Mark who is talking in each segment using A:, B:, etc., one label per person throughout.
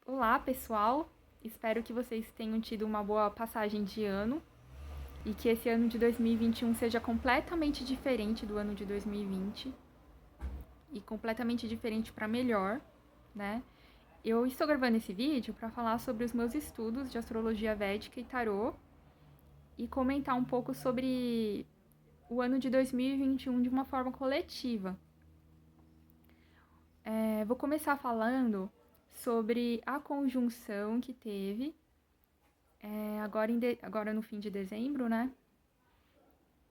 A: Olá, pessoal! Espero que vocês tenham tido uma boa passagem de ano e que esse ano de 2021 seja completamente diferente do ano de 2020 e completamente diferente para melhor, né? Eu estou gravando esse vídeo para falar sobre os meus estudos de astrologia védica e tarô e comentar um pouco sobre o ano de 2021 de uma forma coletiva. Vou começar falando sobre a conjunção que teve agora no fim de dezembro, né?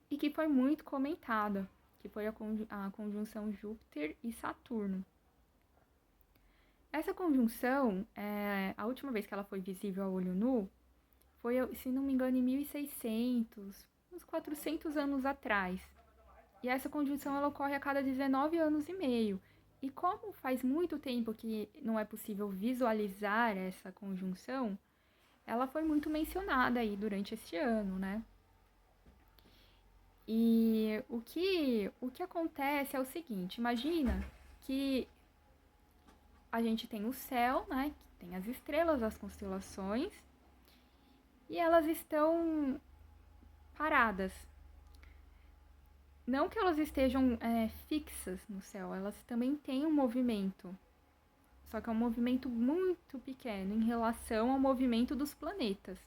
A: E que foi muito comentada, que foi a conjunção Júpiter e Saturno. Essa conjunção, a última vez que ela foi visível a olho nu, foi, se não me engano, em 1600, uns 400 anos atrás. E essa conjunção ela ocorre a cada 19 anos e meio. E como faz muito tempo que não é possível visualizar essa conjunção, ela foi muito mencionada aí durante este ano, né? E o que acontece é o seguinte, imagina que a gente tem o céu, né, que tem as estrelas, as constelações, e elas estão paradas. Não que elas estejam fixas no céu, elas também têm um movimento, só que é um movimento muito pequeno em relação ao movimento dos planetas.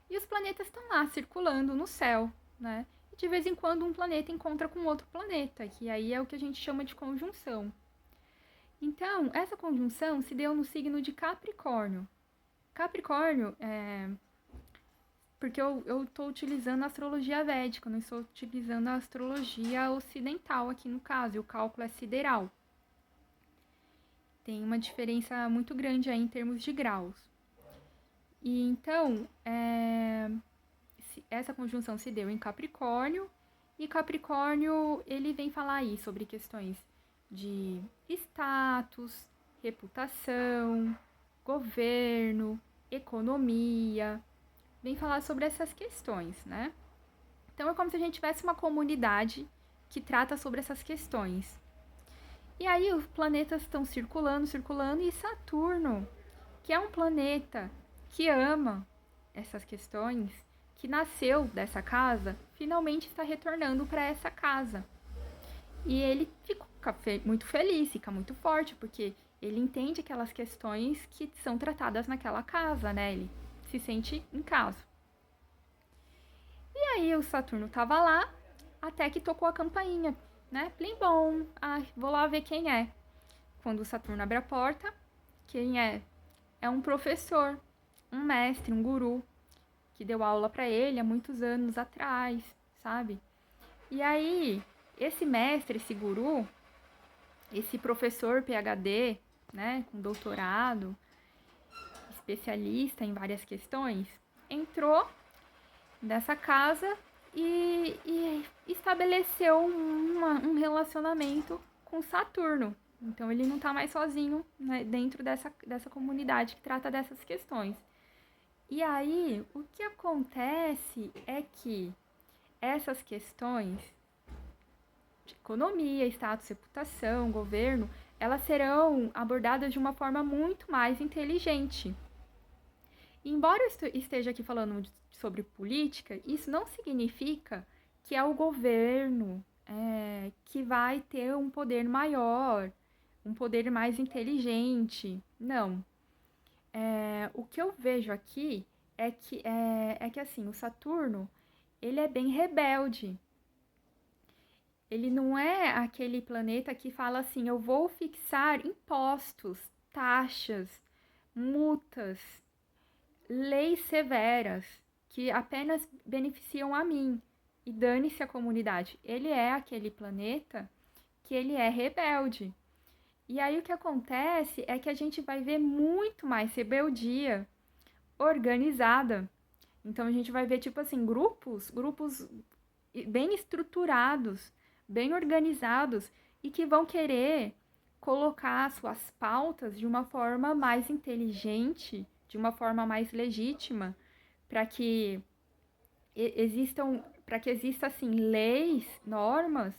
A: E os planetas estão lá circulando no céu, né? E de vez em quando um planeta encontra com outro planeta, que aí é o que a gente chama de conjunção. Então, essa conjunção se deu no signo de Capricórnio. Capricórnio porque eu estou utilizando a astrologia védica, não estou utilizando a astrologia ocidental aqui no caso, e o cálculo é sideral. Tem uma diferença muito grande aí em termos de graus. E então, essa conjunção se deu em Capricórnio, e Capricórnio, ele vem falar aí sobre questões de status, reputação, governo, economia, vem falar sobre essas questões, né? Então é como se a gente tivesse uma comunidade que trata sobre essas questões. E aí os planetas estão circulando, circulando, e Saturno, que é um planeta que ama essas questões, que nasceu dessa casa, finalmente está retornando para essa casa. E ele fica muito feliz, fica muito forte, porque ele entende aquelas questões que são tratadas naquela casa, né? Ele se sente em casa. E aí o Saturno estava lá, até que tocou a campainha, né? Plim bom, vou lá ver quem é. Quando o Saturno abre a porta, quem é? É um professor, um mestre, um guru, que deu aula para ele há muitos anos atrás, sabe? E aí, esse mestre, esse guru, esse professor PhD, né, com doutorado, especialista em várias questões, entrou nessa casa e estabeleceu um relacionamento com Saturno. Então ele não está mais sozinho, né, dentro dessa comunidade que trata dessas questões. E aí, o que acontece é que essas questões de economia, status, reputação, governo, elas serão abordadas de uma forma muito mais inteligente. E embora eu esteja aqui falando sobre política, isso não significa que é o governo que vai ter um poder maior, um poder mais inteligente. Não. O que eu vejo aqui é que assim, o Saturno, ele é bem rebelde. Ele não é aquele planeta que fala assim, eu vou fixar impostos, taxas, multas, leis severas que apenas beneficiam a mim e dane-se a comunidade. Ele é aquele planeta que ele é rebelde. E aí o que acontece é que a gente vai ver muito mais rebeldia organizada. Então a gente vai ver tipo assim, grupos bem estruturados, bem organizados e que vão querer colocar suas pautas de uma forma mais inteligente, de uma forma mais legítima, para que exista assim leis, normas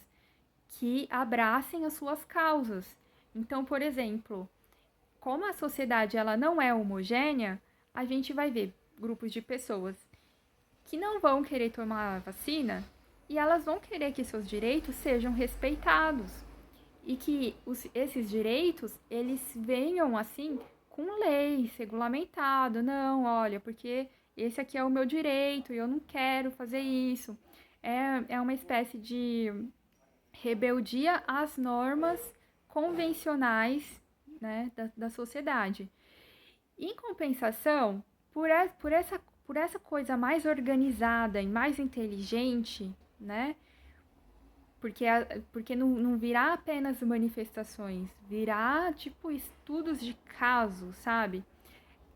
A: que abracem as suas causas. Então, por exemplo, como a sociedade ela não é homogênea, a gente vai ver grupos de pessoas que não vão querer tomar a vacina e elas vão querer que seus direitos sejam respeitados e que esses direitos eles venham assim com leis regulamentado. Não, olha, porque esse aqui é o meu direito e eu não quero fazer isso. É uma espécie de rebeldia às normas convencionais, né, da sociedade. Em compensação, por essa coisa mais organizada e mais inteligente, né? Porque não virá apenas manifestações, virá tipo estudos de caso, sabe?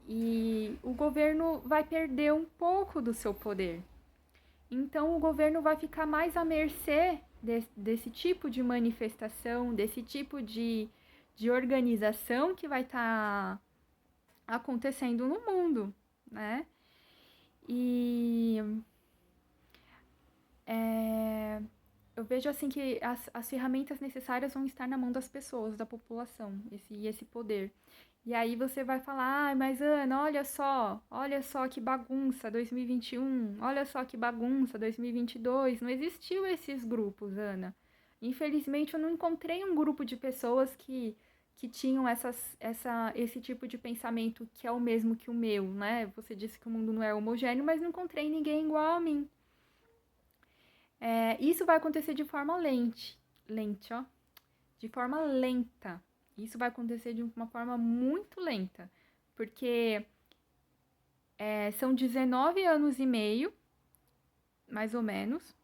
A: E o governo vai perder um pouco do seu poder. Então o governo vai ficar mais à mercê desse tipo de manifestação, desse tipo de organização que vai estar acontecendo no mundo, né? E eu vejo assim que as ferramentas necessárias vão estar na mão das pessoas, da população, esse poder. E aí você vai falar, ah, mas Ana, olha só que bagunça 2021, olha só que bagunça 2022. Não existiu esses grupos, Ana. Infelizmente eu não encontrei um grupo de pessoas que tinham esse tipo de pensamento que é o mesmo que o meu, né? Você disse que o mundo não é homogêneo, mas não encontrei ninguém igual a mim. Isso vai acontecer de forma ó, de forma lenta. Isso vai acontecer de uma forma muito lenta, porque são 19 anos e meio, mais ou menos,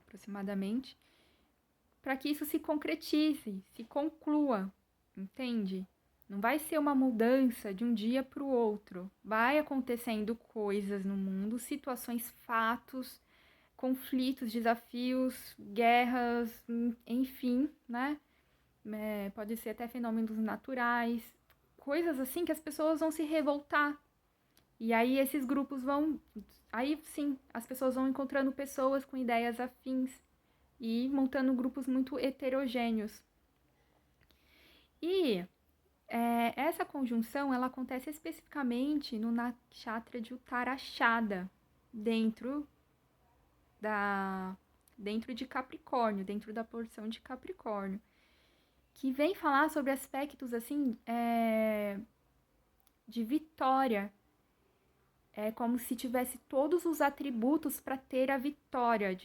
A: aproximadamente, para que isso se concretize, se conclua, entende? Não vai ser uma mudança de um dia para o outro. Vai acontecendo coisas no mundo, situações, fatos, conflitos, desafios, guerras, enfim, né? Pode ser até fenômenos naturais, coisas assim que as pessoas vão se revoltar. E aí esses grupos vão. Aí sim, as pessoas vão encontrando pessoas com ideias afins e montando grupos muito heterogêneos. E essa conjunção ela acontece especificamente no nakshatra de Uttarashada, dentro de Capricórnio, dentro da porção de Capricórnio, que vem falar sobre aspectos assim de vitória. É como se tivesse todos os atributos para ter a vitória.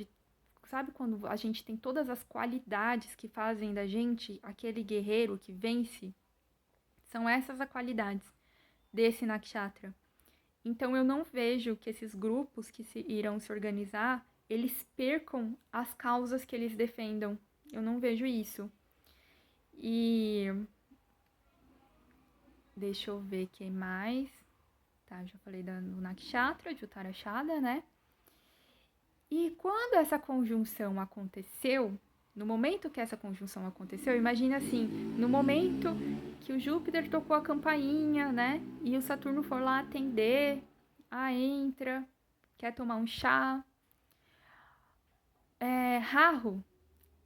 A: Sabe quando a gente tem todas as qualidades que fazem da gente aquele guerreiro que vence? São essas as qualidades desse nakshatra. Então eu não vejo que esses grupos que irão se organizar, eles percam as causas que eles defendam. Eu não vejo isso. E deixa eu ver quem mais. Tá, já falei do nakshatra, de Uttarashada, né? E quando essa conjunção aconteceu, no momento que essa conjunção aconteceu, imagina assim, no momento que o Júpiter tocou a campainha, né? E o Saturno for lá atender, entra, quer tomar um chá. Rahu,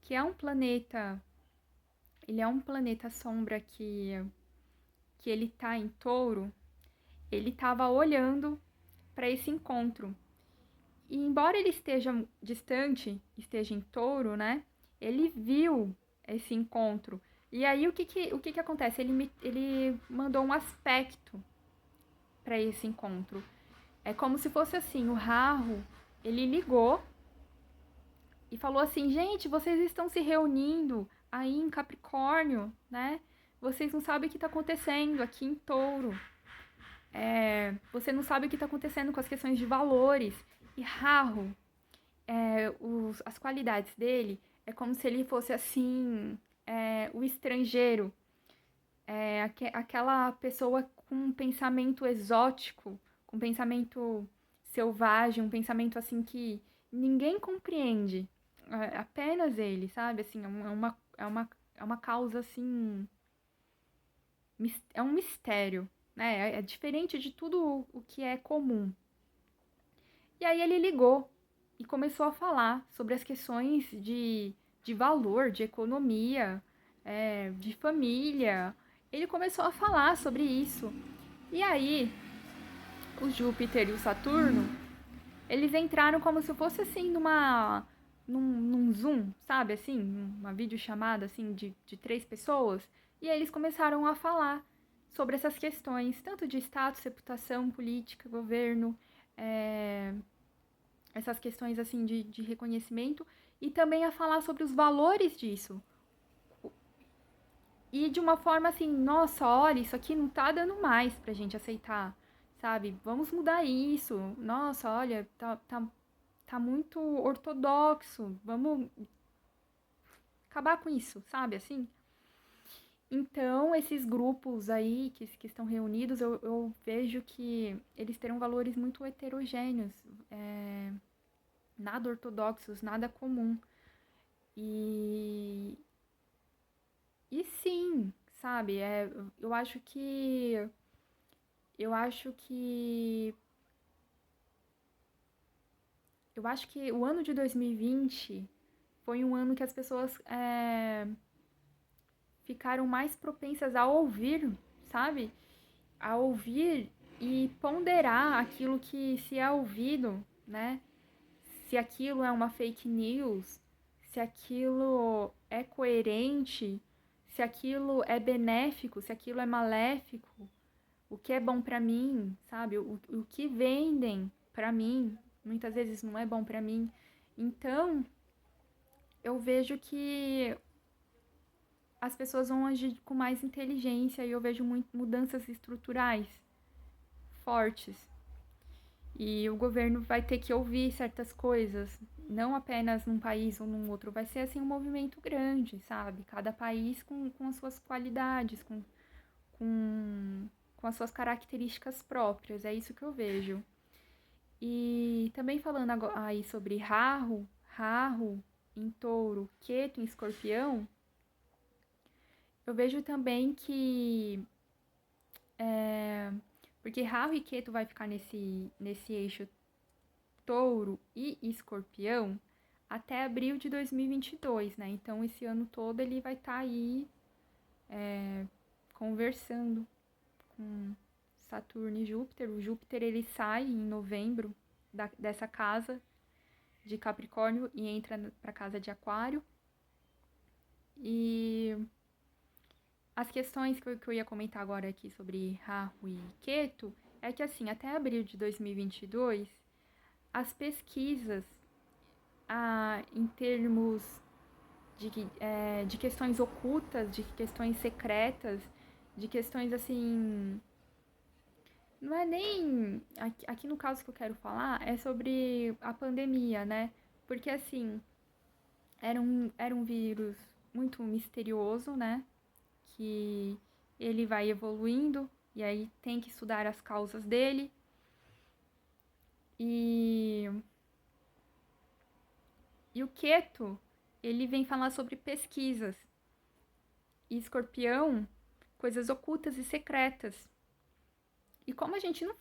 A: que é um planeta, ele é um planeta sombra que ele tá em Touro, ele estava olhando para esse encontro. E embora ele esteja distante, esteja em Touro, né? Ele viu esse encontro. E aí o que acontece? Ele mandou um aspecto para esse encontro. É como se fosse assim, o Rahu, ele ligou e falou assim: gente, vocês estão se reunindo aí em Capricórnio, né? Vocês não sabem o que está acontecendo aqui em Touro. Você não sabe o que está acontecendo com as questões de valores. E Rahu, as qualidades dele é como se ele fosse assim, o estrangeiro, aquela pessoa com um pensamento exótico, com um pensamento selvagem, um pensamento assim que ninguém compreende, apenas ele, sabe? Assim, é uma causa assim, é um mistério, né? É diferente de tudo o que é comum. E aí ele ligou e começou a falar sobre as questões de valor, de economia, de família ele começou a falar sobre isso. E aí, o Júpiter e o Saturno, eles entraram como se fosse assim num Zoom, sabe, assim, uma videochamada assim de 3 pessoas, e aí eles começaram a falar sobre essas questões, tanto de status, reputação, política, governo, é, essas questões assim de reconhecimento, e também a falar sobre os valores disso. E de uma forma assim, nossa, olha, isso aqui não tá dando mais pra gente aceitar, sabe? Vamos mudar isso. Nossa, olha, tá muito ortodoxo. Vamos acabar com isso, sabe? Assim. Então, esses grupos aí que estão reunidos, eu vejo que eles terão valores muito heterogêneos, nada ortodoxos, nada comum. E, e sim, sabe? Eu acho que. Eu acho que. Eu acho que o ano de 2020 foi um ano que as pessoas ficaram mais propensas a ouvir, sabe? A ouvir e ponderar aquilo que se é ouvido, né? Se aquilo é uma fake news, se aquilo é coerente, se aquilo é benéfico, se aquilo é maléfico, o que é bom pra mim, sabe? O que vendem pra mim, muitas vezes não é bom pra mim. Então, eu vejo que as pessoas vão agir com mais inteligência e eu vejo mudanças estruturais fortes. E o governo vai ter que ouvir certas coisas, não apenas num país ou num outro, vai ser assim um movimento grande, sabe? Cada país com as suas qualidades, com, com as suas características próprias, é isso que eu vejo. E também falando aí sobre Rahu em Touro, Ketu em Escorpião, eu vejo também que porque Rahu e Ketu vai ficar nesse eixo Touro e Escorpião até abril de 2022, né? Então esse ano todo ele vai estar aí conversando com Saturno e Júpiter. O Júpiter ele sai em novembro dessa casa de Capricórnio e entra para a casa de Aquário. E as questões que eu ia comentar agora aqui sobre Rahu e Ketu é que assim, até abril de 2022, as pesquisas em termos de questões ocultas, de questões secretas, de questões assim. Não é nem. Aqui no caso que eu quero falar é sobre a pandemia, né? Porque assim, era um vírus muito misterioso, né? Que ele vai evoluindo e aí tem que estudar as causas dele. E o Keto, ele vem falar sobre pesquisas. E Escorpião, coisas ocultas e secretas. E como a gente não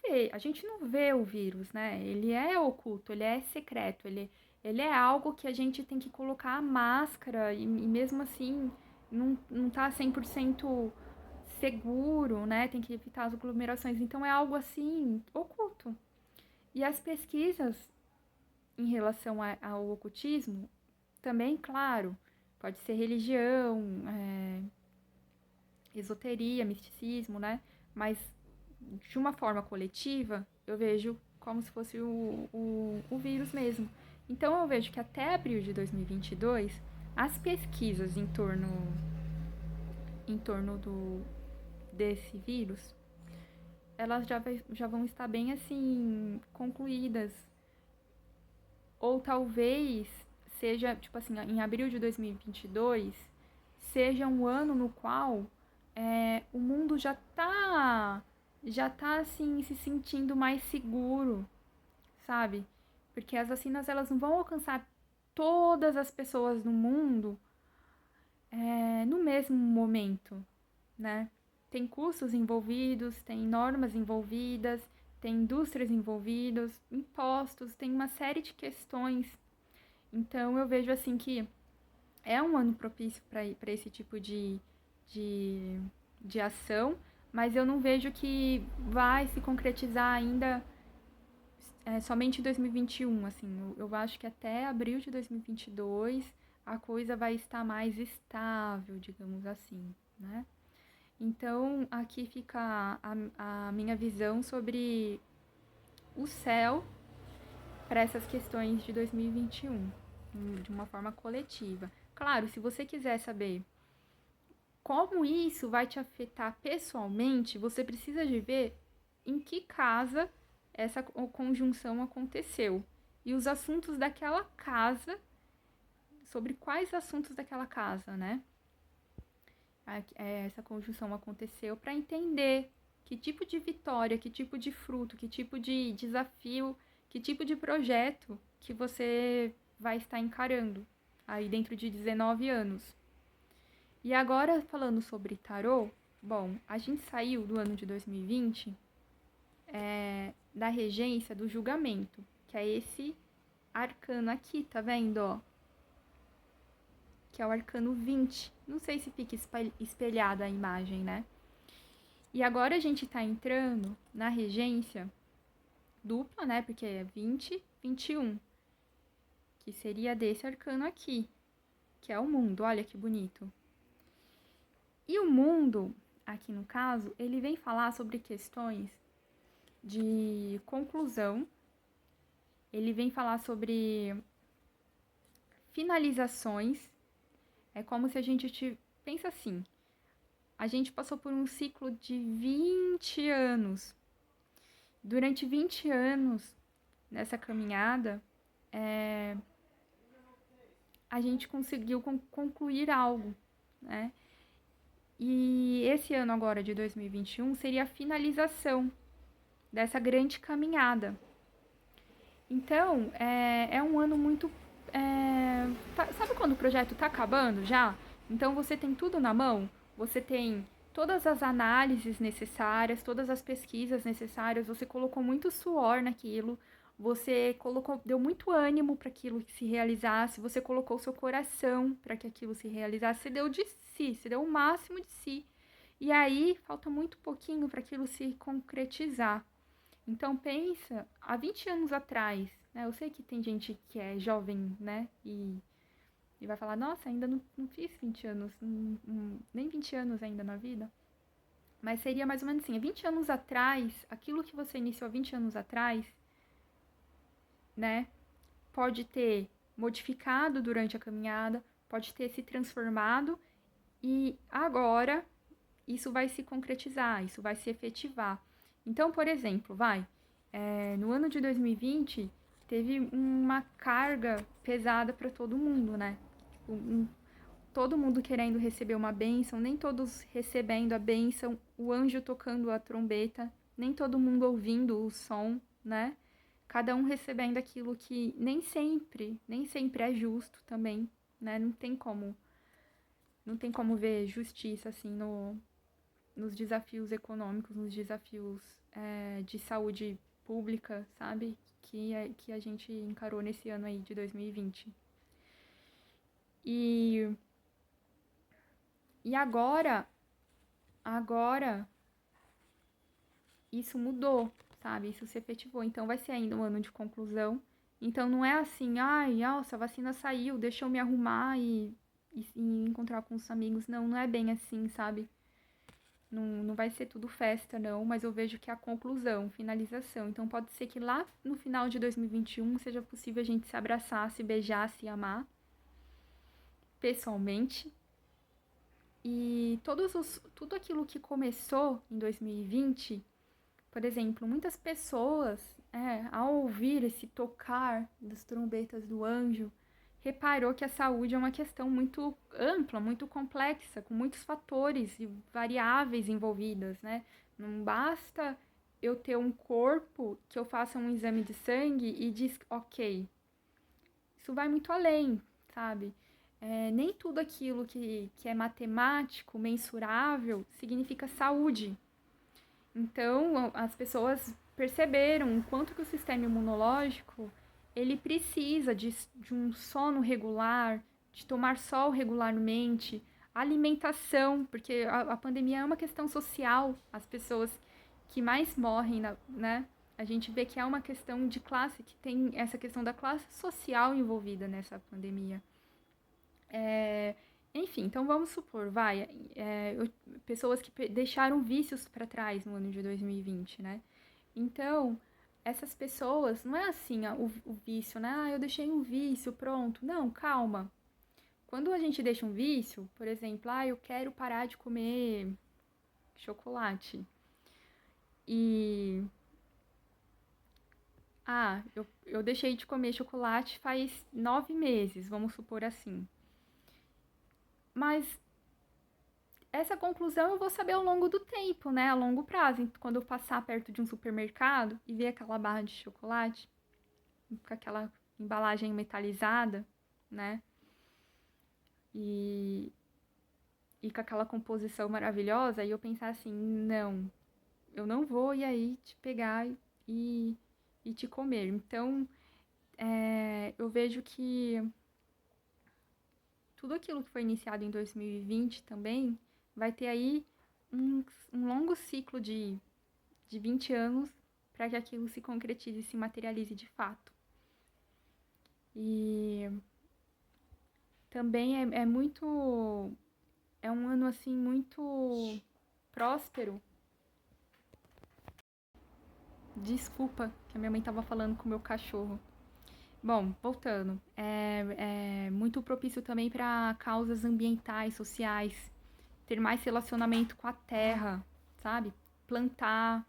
A: vê o vírus, né? Ele é oculto, ele é secreto, ele é algo que a gente tem que colocar a máscara e mesmo assim não tá 100% seguro, né? Tem que evitar as aglomerações. Então é algo assim oculto. E as pesquisas em relação ao ocultismo, também, claro, pode ser religião, esoteria, misticismo, né? Mas de uma forma coletiva, eu vejo como se fosse o vírus mesmo. Então eu vejo que até abril de 2022, as pesquisas em torno desse vírus, elas já vão estar bem assim concluídas. Ou talvez seja, tipo assim, em abril de 2022, seja um ano no qual o mundo já tá assim se sentindo mais seguro, sabe? Porque as vacinas elas não vão alcançar todas as pessoas no mundo no mesmo momento, né? Tem custos envolvidos, tem normas envolvidas, tem indústrias envolvidas, impostos, tem uma série de questões. Então eu vejo assim que é um ano propício para esse tipo de de ação, mas eu não vejo que vai se concretizar ainda somente em 2021, assim. Eu acho que até abril de 2022 a coisa vai estar mais estável, digamos assim, né? Então, aqui fica a minha visão sobre o céu para essas questões de 2021, de uma forma coletiva. Claro, se você quiser saber como isso vai te afetar pessoalmente, você precisa de ver em que casa essa conjunção aconteceu e os assuntos daquela casa, sobre quais assuntos daquela casa, né? Essa conjunção aconteceu para entender que tipo de vitória, que tipo de fruto, que tipo de desafio, que tipo de projeto que você vai estar encarando aí dentro de 19 anos. E agora, falando sobre tarô, bom, a gente saiu do ano de 2020 da regência do julgamento, que é esse arcano aqui, tá vendo, ó? Que é o arcano 20. Não sei se fica espelhada a imagem, né? E agora a gente tá entrando na regência dupla, né? Porque é 20, 21. Que seria desse arcano aqui, que é o mundo. Olha que bonito. E o mundo, aqui no caso, ele vem falar sobre questões de conclusão. Ele vem falar sobre finalizações. É como se a gente pensa assim, a gente passou por um ciclo de 20 anos. Durante 20 anos, nessa caminhada, a gente conseguiu concluir algo, né? E esse ano agora, de 2021, seria a finalização dessa grande caminhada. Então, é um ano muito... sabe quando o projeto está acabando já? Então, você tem tudo na mão, você tem todas as análises necessárias, todas as pesquisas necessárias, você colocou muito suor naquilo, você deu muito ânimo para aquilo que se realizasse, você colocou seu coração para que aquilo se realizasse, você deu de si, você deu o máximo de si. E aí, falta muito pouquinho para aquilo se concretizar. Então, pensa, há 20 anos atrás, né? Eu sei que tem gente que é jovem, né? E vai falar, nossa, ainda não fiz 20 anos, nem 20 anos ainda na vida. Mas seria mais ou menos assim, há 20 anos atrás, aquilo que você iniciou há 20 anos atrás, né? Pode ter modificado durante a caminhada, pode ter se transformado e agora isso vai se concretizar, isso vai se efetivar. Então, por exemplo, no ano de 2020 teve uma carga pesada para todo mundo, né? Todo mundo querendo receber uma bênção, nem todos recebendo a bênção, o anjo tocando a trombeta, nem todo mundo ouvindo o som, né? Cada um recebendo aquilo que nem sempre é justo também, né? Não tem como ver justiça assim nos desafios econômicos, nos desafios de saúde pública, sabe? Que a gente encarou nesse ano aí de 2020. E agora isso mudou, sabe? Isso se efetivou. Então vai ser ainda um ano de conclusão. Então não é assim, ai, nossa, a vacina saiu, deixa eu me arrumar e encontrar com os amigos. Não é bem assim, sabe? Não vai ser tudo festa, não, mas eu vejo que é a conclusão, finalização. Então pode ser que lá no final de 2021 seja possível a gente se abraçar, se beijar, se amar pessoalmente. E tudo aquilo que começou em 2020, por exemplo, muitas pessoas, ao ouvir esse tocar das trombetas do anjo, reparou que a saúde é uma questão muito ampla, muito complexa, com muitos fatores e variáveis envolvidas, né? Não basta eu ter um corpo que eu faça um exame de sangue e diz, ok. Isso vai muito além, sabe? Nem tudo aquilo que é matemático, mensurável, significa saúde. Então, as pessoas perceberam o quanto que o sistema imunológico ele precisa de um sono regular, de tomar sol regularmente, alimentação, porque a pandemia é uma questão social, as pessoas que mais morrem, né? A gente vê que é uma questão de classe, que tem essa questão da classe social envolvida nessa pandemia. Enfim, então vamos supor, pessoas que deixaram vícios para trás no ano de 2020, né? Então, essas pessoas, não é assim o vício, né? Eu deixei um vício, pronto. Não, calma. Quando a gente deixa um vício, por exemplo, eu quero parar de comer chocolate. E. Eu deixei de comer chocolate faz 9 meses, vamos supor assim. Mas essa conclusão eu vou saber ao longo do tempo, né? A longo prazo. Quando eu passar perto de um supermercado e ver aquela barra de chocolate com aquela embalagem metalizada, né? E, e com aquela composição maravilhosa, e eu pensar assim, não, eu não vou e aí te pegar e te comer. Então, eu vejo que tudo aquilo que foi iniciado em 2020 também vai ter aí um longo ciclo de 20 anos para que aquilo se concretize e se materialize de fato. E também é muito. É um ano assim muito próspero. Desculpa, que a minha mãe estava falando com o meu cachorro. Bom, voltando. É muito propício também para causas ambientais, sociais. Ter mais relacionamento com a terra, sabe? Plantar.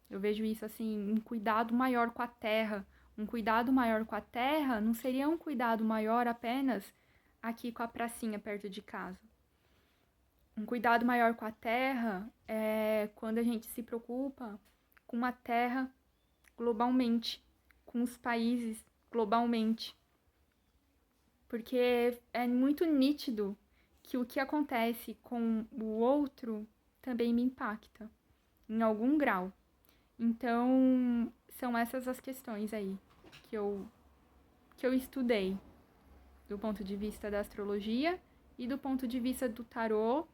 A: Eu vejo isso assim, um cuidado maior com a terra. Um cuidado maior com a terra não seria um cuidado maior apenas aqui com a pracinha perto de casa. Um cuidado maior com a terra é quando a gente se preocupa com a terra globalmente, com os países globalmente. Porque é muito nítido que o que acontece com o outro também me impacta, em algum grau. Então, são essas as questões aí que eu estudei, do ponto de vista da astrologia e do ponto de vista do tarô.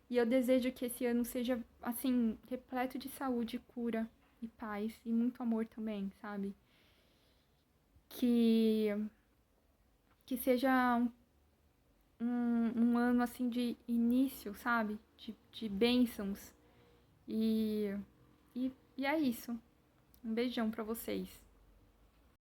A: E eu desejo que esse ano seja, assim, repleto de saúde, cura e paz e muito amor também, sabe? Que, que seja um ano, assim, de início, sabe? De bênçãos. E, e é isso. Um beijão pra vocês.